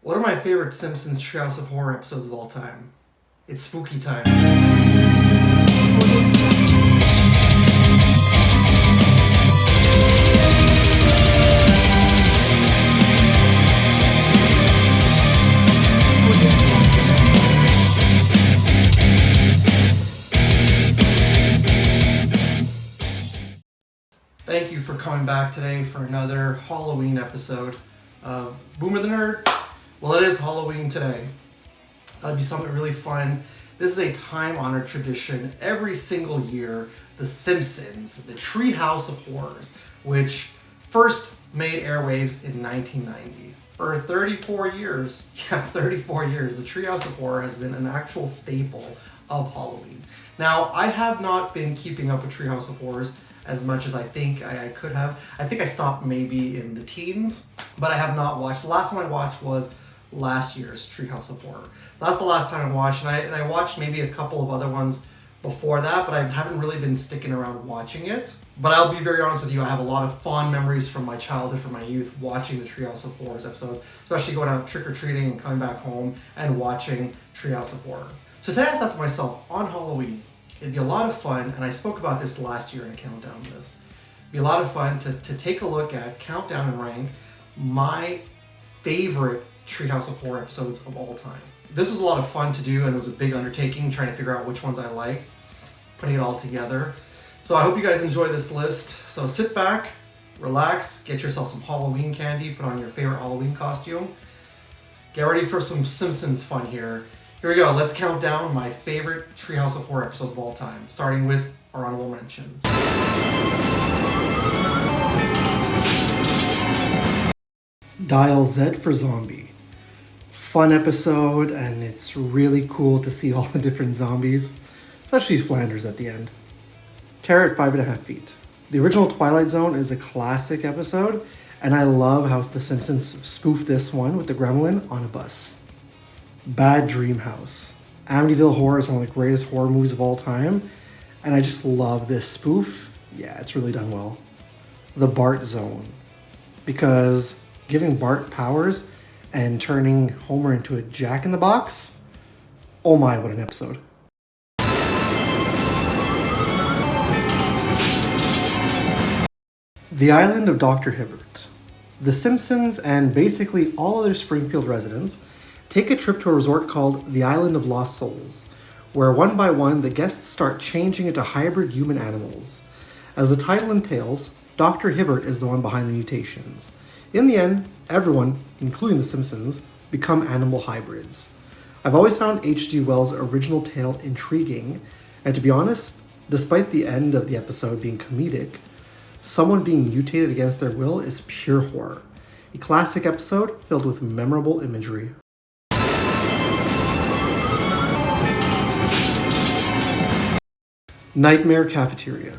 One of my favorite Simpsons Treehouse of Horror episodes of all time. It's spooky time. Thank you for coming back today for another Halloween episode of Boomer the Nerd. Well, it is Halloween today. That'll be something really fun. This is a time-honored tradition. Every single year, The Simpsons, the Treehouse of Horrors, which first made airwaves in 1990. For 34 years, the Treehouse of Horror has been an actual staple of Halloween. Now, I have not been keeping up with Treehouse of Horrors as much as I think I could have. I think I stopped maybe in the teens, but I have not watched. The last one I watched was last year's Treehouse of Horror. So that's the last time I watched, and I watched maybe a couple of other ones before that, but I haven't really been sticking around watching it. But I'll be very honest with you, I have a lot of fond memories from my childhood, from my youth, watching the Treehouse of Horrors episodes, especially going out trick-or-treating and coming back home and watching Treehouse of Horror. So today I thought to myself, on Halloween, it'd be a lot of fun, and I spoke about this last year in a countdown list. It'd be a lot of fun to take a look at, count down and rank my favorite Treehouse of Horror episodes of all time. This was a lot of fun to do, and it was a big undertaking trying to figure out which ones I like, putting it all together. So I hope you guys enjoy this list. So sit back, relax, get yourself some Halloween candy, put on your favorite Halloween costume. Get ready for some Simpsons fun here. Here we go, let's count down my favorite Treehouse of Horror episodes of all time, starting with our honorable mentions. Dial Z for Zombie. Fun episode, and it's really cool to see all the different zombies, especially Flanders at the end. Terror at 5.5 feet. The original Twilight Zone is a classic episode, and I love how The Simpsons spoofed this one with the gremlin on a bus. Bad Dream House. Amityville Horror is one of the greatest horror movies of all time, and I just love this spoof. Yeah, it's really done well. The Bart Zone. Because giving Bart powers and turning Homer into a jack-in-the-box? Oh my, what an episode. The Island of Dr Hibert. The Simpsons and basically all other Springfield residents take a trip to a resort called the Island of Lost Souls, where one by one the guests start changing into hybrid human animals. As the title entails, Dr. Hibert is the one behind the mutations. In the end, everyone, including the Simpsons, become animal hybrids. I've always found H.G. Wells' original tale intriguing, and to be honest, despite the end of the episode being comedic, someone being mutated against their will is pure horror. A classic episode filled with memorable imagery. Nightmare Cafeteria.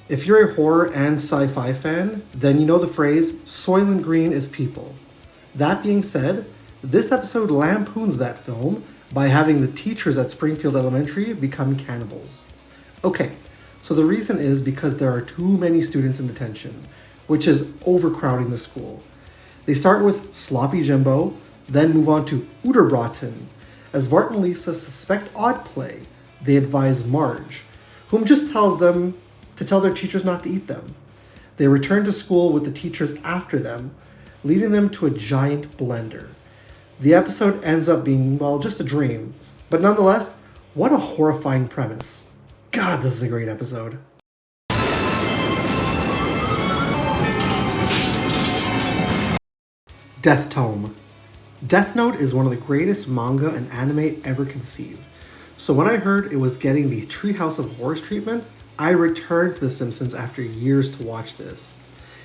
If you're a horror and sci-fi fan, then you know the phrase, Soylent Green is people. That being said, this episode lampoons that film by having the teachers at Springfield Elementary become cannibals. Okay, so the reason is because there are too many students in detention, which is overcrowding the school. They start with Sloppy Jimbo, then move on to Uderbraten. As Bart and Lisa suspect odd play, they advise Marge, whom just tells them to tell their teachers not to eat them. They return to school with the teachers after them, leading them to a giant blender. The episode ends up being, well, just a dream, but nonetheless, what a horrifying premise. God, this is a great episode. Death Tome. Death Note is one of the greatest manga and anime ever conceived. So when I heard it was getting the Treehouse of Horrors treatment, I returned to The Simpsons after years to watch this.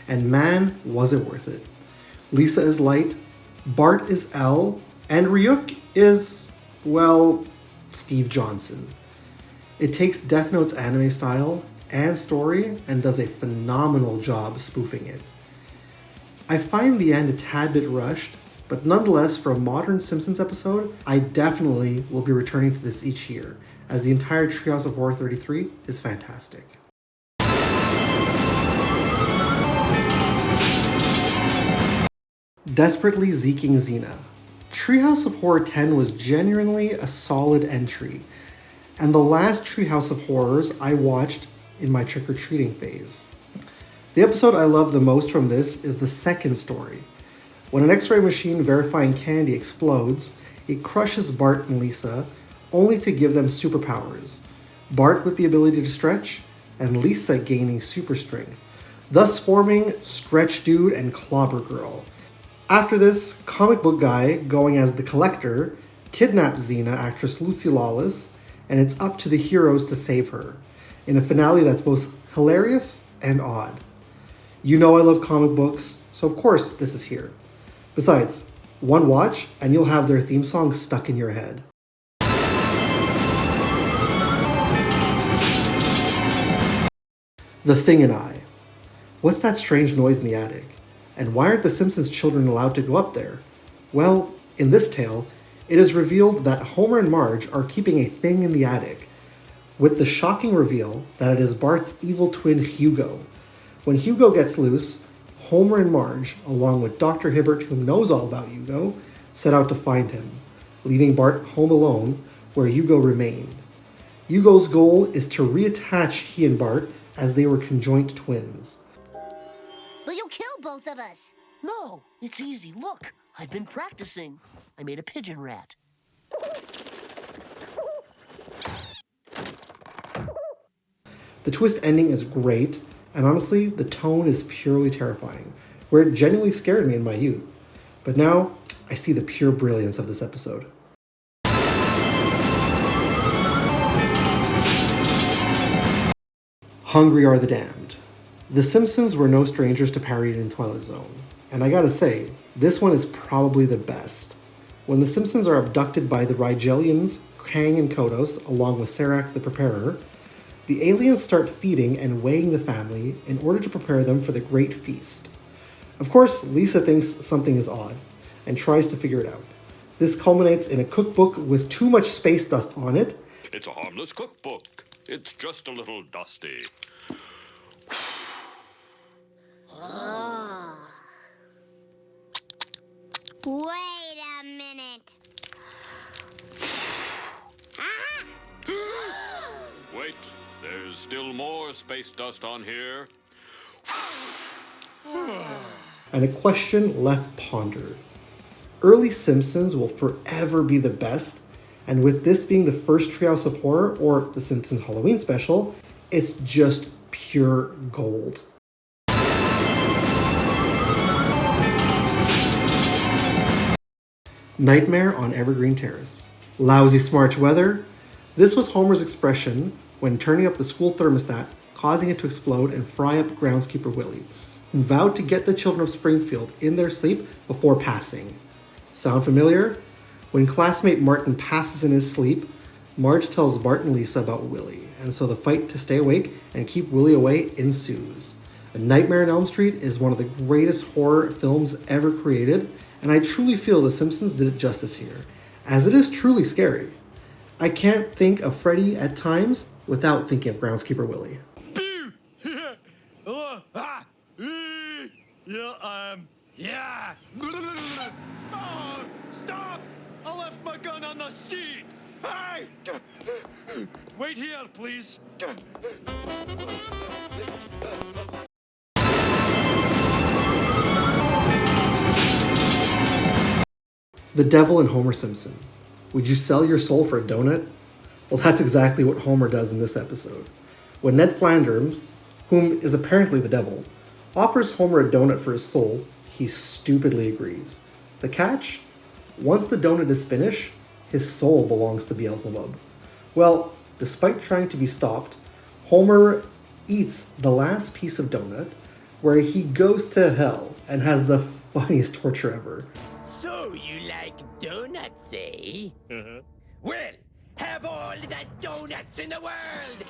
And man, was it worth it. Lisa is Light, Bart is L, and Ryuk is, well, Steve Johnson. It takes Death Note's anime style and story and does a phenomenal job spoofing it. I find the end a tad bit rushed, but nonetheless, for a modern Simpsons episode, I definitely will be returning to this each year, as the entire Treehouse of Horror 33 is fantastic. Desperately Zeeking Zena. Treehouse of Horror 10 was genuinely a solid entry, and the last Treehouse of Horrors I watched in my trick-or-treating phase. The episode I love the most from this is the second story. When an X-ray machine verifying candy explodes, it crushes Bart and Lisa, only to give them superpowers. Bart with the ability to stretch, and Lisa gaining super strength, thus forming Stretch Dude and Clobber Girl. After this, comic book guy, going as the Collector, kidnaps Zena actress Lucy Lawless, and it's up to the heroes to save her, in a finale that's both hilarious and odd. You know I love comic books, so of course this is here. Besides, one watch and you'll have their theme song stuck in your head. The Thing and I. What's that strange noise in the attic? And why aren't the Simpsons children allowed to go up there? Well, in this tale, it is revealed that Homer and Marge are keeping a thing in the attic, with the shocking reveal that it is Bart's evil twin Hugo. When Hugo gets loose, Homer and Marge, along with Dr. Hibert, who knows all about Hugo, set out to find him, leaving Bart home alone, where Hugo remained. Hugo's goal is to reattach he and Bart as they were conjoined twins. Will you kill both of us? No, it's easy. Look, I've been practicing. I made a pigeon rat. The twist ending is great, and honestly, the tone is purely terrifying, where it genuinely scared me in my youth. But now, I see the pure brilliance of this episode. Hungry Are the Damned. The Simpsons were no strangers to parodied in Twilight Zone, and I gotta say, this one is probably the best. When the Simpsons are abducted by the Rigelians, Krang and Kodos, along with Serac the Preparer, the aliens start feeding and weighing the family in order to prepare them for the great feast. Of course, Lisa thinks something is odd and tries to figure it out. This culminates in a cookbook with too much space dust on it. It's a harmless cookbook. It's just a little dusty. Wait a minute. Wait, there's still more space dust on here. And a question left pondered. Early Simpsons will forever be the best, and with this being the first Treehouse of Horror, or the Simpsons Halloween special, it's just pure gold. Nightmare on Evergreen Terrace. Lousy Smarch weather. This was Homer's expression when turning up the school thermostat, causing it to explode and fry up groundskeeper Willie, who vowed to get the children of Springfield in their sleep before passing. Sound familiar? When classmate Martin passes in his sleep, Marge tells Bart and Lisa about Willie, and so the fight to stay awake and keep Willie away ensues. A Nightmare on Elm Street is one of the greatest horror films ever created, and I truly feel The Simpsons did it justice here, as it is truly scary. I can't think of Freddy at times without thinking of Groundskeeper Willie. Yeah. Oh, stop! I left my gun on the seat. Hey! Wait here, please. The Devil and Homer Simpson. Would you sell your soul for a donut? Well, that's exactly what Homer does in this episode. When Ned Flanders, whom is apparently the devil, offers Homer a donut for his soul, he stupidly agrees. The catch? Once the donut is finished, his soul belongs to Beelzebub. Well, despite trying to be stopped, Homer eats the last piece of donut, where he goes to hell and has the funniest torture ever. So you like donuts, eh? Well, have all the donuts in the world!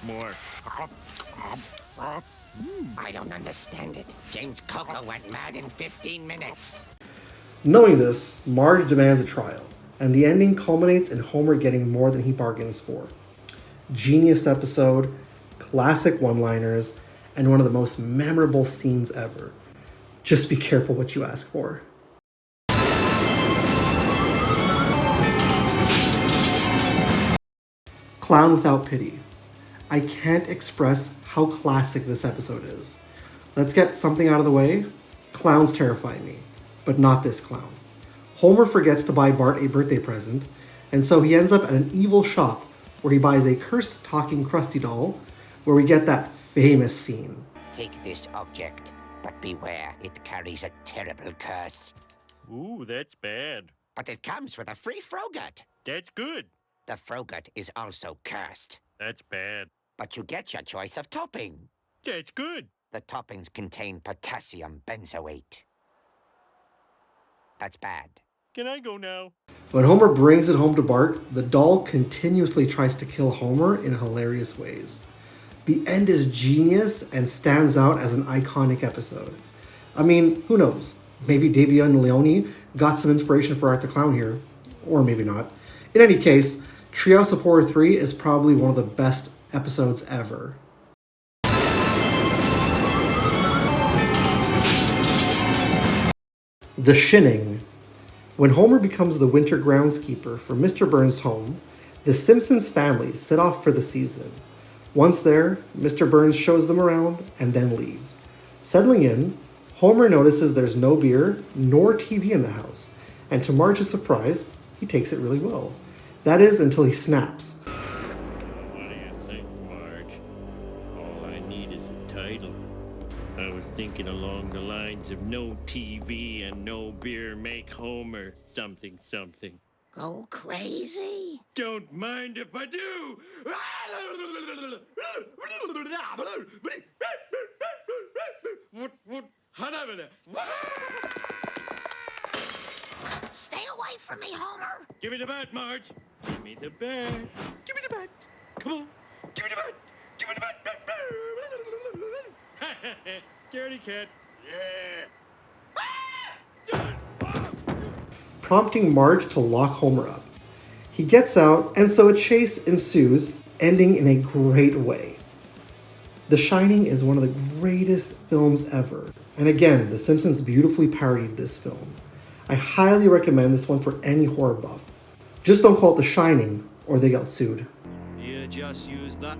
More. I don't understand it. James Coco went mad in 15 minutes. Knowing this, Marge demands a trial, and the ending culminates in Homer getting more than he bargains for. Genius episode, classic one-liners, and one of the most memorable scenes ever. Just be careful what you ask for. Clown Without Pity. I can't express how classic this episode is. Let's get something out of the way. Clowns terrify me, but not this clown. Homer forgets to buy Bart a birthday present, and so he ends up at an evil shop where he buys a cursed talking Krusty doll, where we get that famous scene. Take this object, but beware, it carries a terrible curse. Ooh, that's bad. But it comes with a free Frogut. That's good. The Frogut is also cursed, That's bad. but you get your choice of topping. That's good. The toppings contain potassium benzoate. That's bad. Can I go now? When Homer brings it home to Bart, the doll continuously tries to kill Homer in hilarious ways. The end is genius and stands out as an iconic episode. I mean, who knows? Maybe Davey and Leone got some inspiration for Art the Clown here. Or maybe not. In any case, Treehouse of Horror 3 is probably one of the best episodes ever. The Shinning. When Homer becomes the winter groundskeeper for Mr. Burns' home, the Simpsons family set off for the season. Once there, Mr. Burns shows them around and then leaves. Settling in, Homer notices there's no beer nor TV in the house, and to Marge's surprise, he takes it really well. That is, until he snaps. What do you think, Marge? All I need is a title. I was thinking along the lines of no TV and no beer make Homer something something. Go crazy? Don't mind if I do! Stay away from me, Homer. Give me the bat, Marge. Give me the bat. Give me the bat. Come on. Give me the bat. Give me the bat. Scaredy cat. Prompting Marge to lock Homer up. He gets out, and so a chase ensues, ending in a great way. The Shining is one of the greatest films ever, and again, The Simpsons beautifully parodied this film. I highly recommend this one for any horror buff. Just don't call it The Shining, or they get sued. You just use that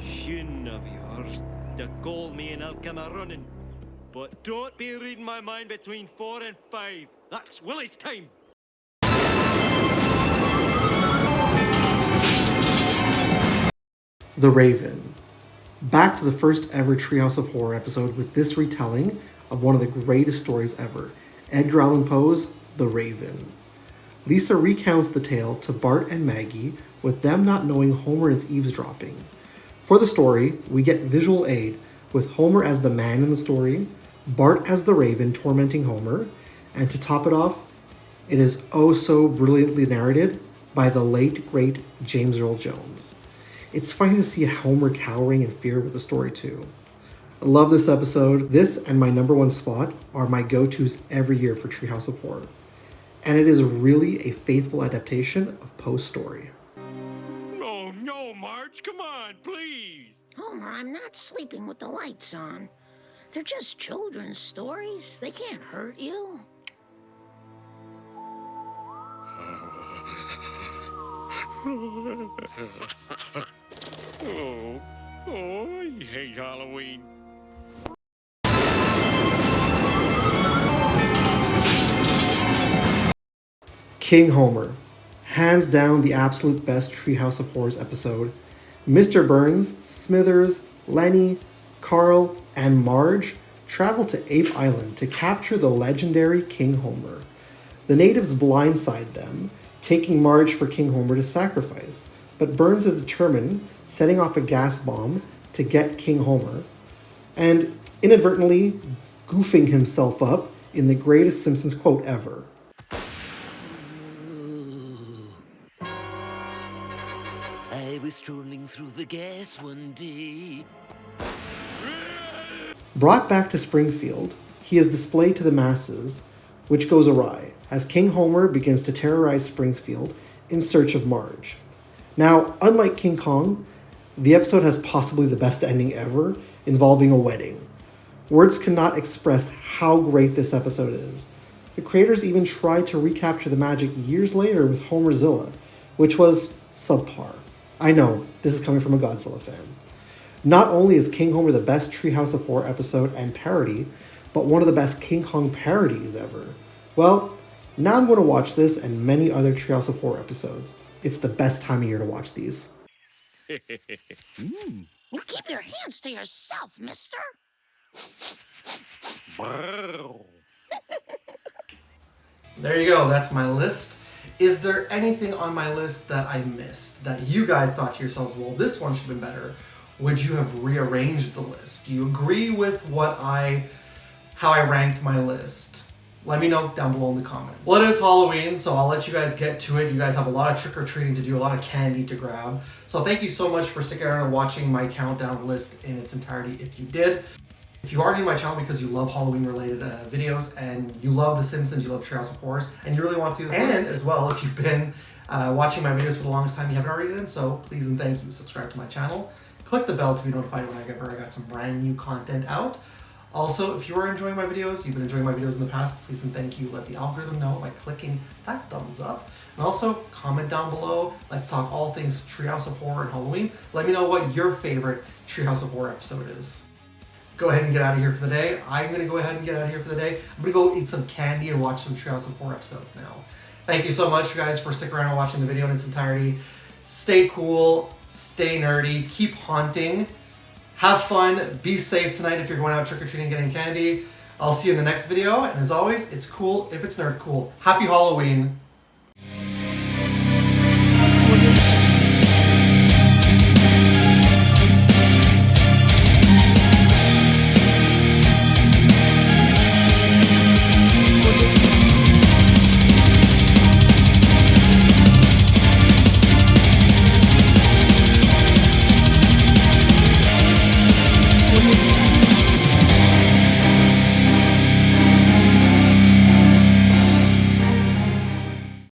shin of yours to call me and I'll come a-running. But don't be reading my mind between 4 and 5. That's Willie's time. The Raven. Back to the first ever Treehouse of Horror episode with this retelling of one of the greatest stories ever, Edgar Allan Poe's The Raven. Lisa recounts the tale to Bart and Maggie, with them not knowing Homer is eavesdropping. For the story, we get visual aid, with Homer as the man in the story, Bart as the Raven tormenting Homer, and to top it off, it is oh so brilliantly narrated by the late, great James Earl Jones. It's funny to see Homer cowering in fear with the story too. I love this episode. This and my number one spot are my go-tos every year for Treehouse of Horror. And it is really a faithful adaptation of Poe's story. Oh, no, Marge. Come on, please. Homer, I'm not sleeping with the lights on. They're just children's stories. They can't hurt you. Oh, I hate Halloween. King Homer. Hands down the absolute best Treehouse of Horrors episode. Mr. Burns, Smithers, Lenny, Carl, and Marge travel to Ape Island to capture the legendary King Homer. The natives blindside them, taking Marge for King Homer to sacrifice, but Burns is determined, setting off a gas bomb to get King Homer, and inadvertently goofing himself up in the greatest Simpsons quote ever. I was strolling through the gas one day. Brought back to Springfield, he is displayed to the masses, which goes awry. as King Homer begins to terrorize Springfield in search of Marge. Now, unlike King Kong, the episode has possibly the best ending ever, involving a wedding. Words cannot express how great this episode is. The creators even tried to recapture the magic years later with Homerzilla, which was subpar. I know, this is coming from a Godzilla fan. Not only is King Homer the best Treehouse of Horror episode and parody, but one of the best King Kong parodies ever. Well, now I'm going to watch this and many other Treehouse of Horror episodes. It's the best time of year to watch these. You keep your hands to yourself, mister. There you go, that's my list. Is there anything on my list that I missed that you guys thought to yourselves, well, this one should have been better? Would you have rearranged the list? Do you agree with how I ranked my list? Let me know down below in the comments. Well, it is Halloween, so I'll let you guys get to it. You guys have a lot of trick-or-treating to do, a lot of candy to grab. So thank you so much for sticking around and watching my countdown list in its entirety if you did. If you are new to my channel because you love Halloween-related videos and you love The Simpsons, you love Treehouse of Horrors, and you really want to see this and as well, if you've been watching my videos for the longest time, you haven't already done so, please and thank you. Subscribe to my channel. Click the bell to be notified whenever I got some brand new content out. Also, if you are enjoying my videos, you've been enjoying my videos in the past, please and thank you. Let the algorithm know by clicking that thumbs up. And also, comment down below. Let's talk all things Treehouse of Horror and Halloween. Let me know what your favorite Treehouse of Horror episode is. Go ahead and get out of here for the day. I'm going to go ahead and get out of here for the day. I'm going to go eat some candy and watch some Treehouse of Horror episodes now. Thank you so much, guys, for sticking around and watching the video in its entirety. Stay cool, stay nerdy, keep haunting. Have fun, be safe tonight if you're going out trick-or-treating getting candy. I'll see you in the next video, and as always, it's cool if it's nerd cool. Happy Halloween!